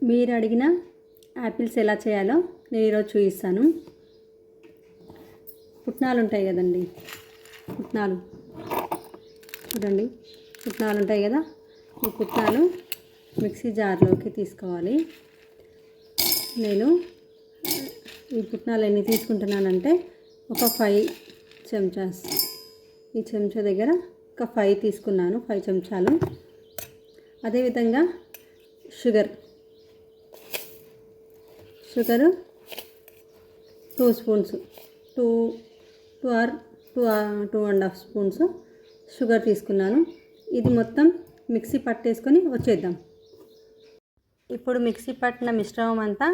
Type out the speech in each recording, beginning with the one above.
మీరు అడిగిన యాపిల్స్ ఎలా చేయాలో నేను ఈరోజు చూపిస్తాను. పుట్నాలు ఉంటాయి కదండి, పుట్నాలు చూడండి, పుట్నాలు ఉంటాయి కదా, ఈ పుట్నాలు మిక్సీ జార్లోకి తీసుకోవాలి. నేను ఈ పుట్నాలు ఎన్ని తీసుకుంటున్నానంటే ఒక 5 చెంచాస్, ఈ చెంచా దగ్గర ఒక 5 తీసుకున్నాను, 5 చెంచాలు. అదేవిధంగా షుగరు 2 స్పూన్స్, 2.5 స్పూన్స్ షుగర్ తీసుకున్నాను. ఇది మొత్తం మిక్సీ పట్టేసుకొని వచ్చేద్దాం. ఇప్పుడు మిక్సీ పట్టిన మిశ్రమం అంతా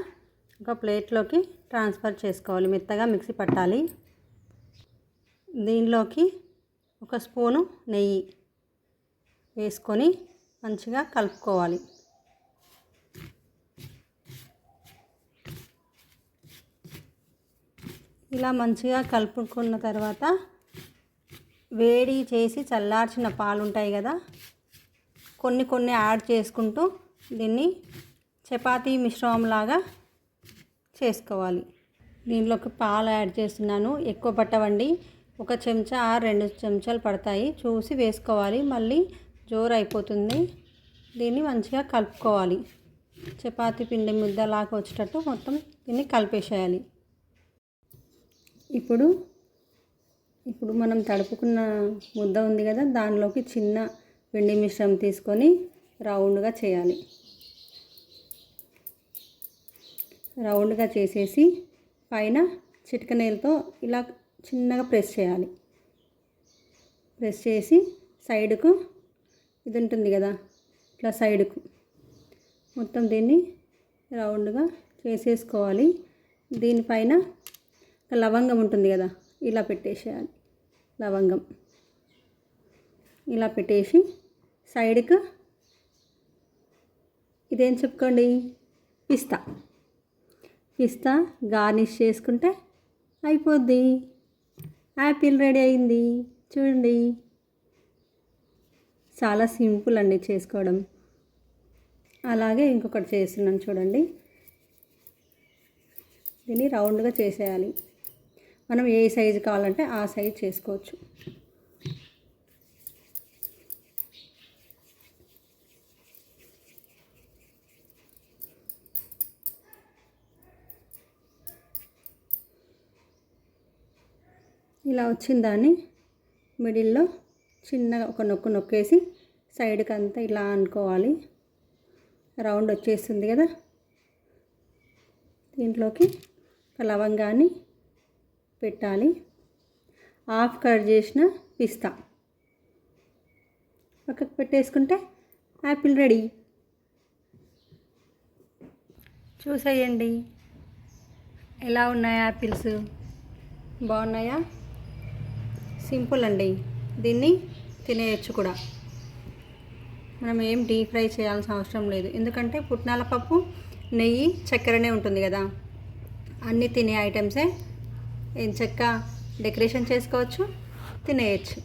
ఒక ప్లేట్లోకి ట్రాన్స్ఫర్ చేసుకోవాలి. మెత్తగా మిక్సీ పట్టాలి. దీనిలోకి 1 స్పూను నెయ్యి వేసుకొని మంచిగా కలుపుకోవాలి. ఇలా మంచిగా కలుపుకున్న తర్వాత వేడి చేసి చల్లార్చిన పాలు ఉంటాయి కదా, కొన్ని యాడ్ చేసుకుంటూ దీన్ని చపాతీ మిశ్రమంలాగా చేసుకోవాలి. దీనిలోకి పాలు యాడ్ చేస్తున్నాను. ఎక్కువ పట్టవండి, 1 చెంచా 2 చెంచాలు పడతాయి, చూసి వేసుకోవాలి. మళ్ళీ జోరు అయిపోతుంది. దీన్ని మంచిగా కలుపుకోవాలి. చపాతీ పిండి ముద్దలాగా వచ్చేటట్టు మొత్తం దీన్ని కలిపేసేయాలి. ఇప్పుడు మనం తడుపుకున్న ముద్ద ఉంది కదా, దానిలోకి చిన్న పిండి మిశ్రమం తీసుకొని రౌండ్గా చేయాలి. రౌండ్గా చేసేసి పైన చిటికెనతో ఇలా చిన్నగా ప్రెస్ చేయాలి. ప్రెస్ చేసి సైడ్కు ఇది ఉంటుంది కదా, ఇట్లా సైడ్కు మొత్తం దీన్ని రౌండ్గా చేసేసుకోవాలి. దీనిపైన లవంగం ఉంటుంది కదా, ఇలా పెట్టేసేయాలి. లవంగం ఇలా పెట్టేసి సైడ్కు ఇదేం చెప్పుకోండి, పిస్తా గార్నిష్ చేసుకుంటే అయిపోద్ది. యాపిల్ రెడీ అయింది. చూడండి, చాలా సింపుల్ అండి చేసుకోవడం. అలాగే ఇంకొకటి చేస్తున్నాను చూడండి. దీన్ని రౌండ్గా చేసేయాలి. మనం ఏ సైజు కావాలంటే ఆ సైజు చేసుకోవచ్చు. ఇలా వచ్చిన దాన్ని మిడిల్లో చిన్నగా ఒక నొక్కేసి సైడ్కి అంతా ఇలా అనుకోవాలి. రౌండ్ వచ్చేస్తుంది కదా, దీంట్లోకి లవంగాన్ని పెట్టాలి. హాఫ్ కట్ చేసిన పిస్తా పక్కకు పెట్టేసుకుంటే యాపిల్ రెడీ. చూసేయండి ఎలా ఉన్నాయి యాపిల్స్, బాగున్నాయా? సింపుల్ అండి, దీన్ని తినేయచ్చు కూడా. మనం ఏం డీప్ ఫ్రై చేయాల్సిన అవసరం లేదు, ఎందుకంటే పుట్నాల పప్పు, నెయ్యి, చక్కెరనే ఉంటుంది కదా, అన్నీ తినే ఐటమ్సే. ఎంచక్కా డెకరేషన్ చేసుకోవచ్చు, తినేయచ్చు.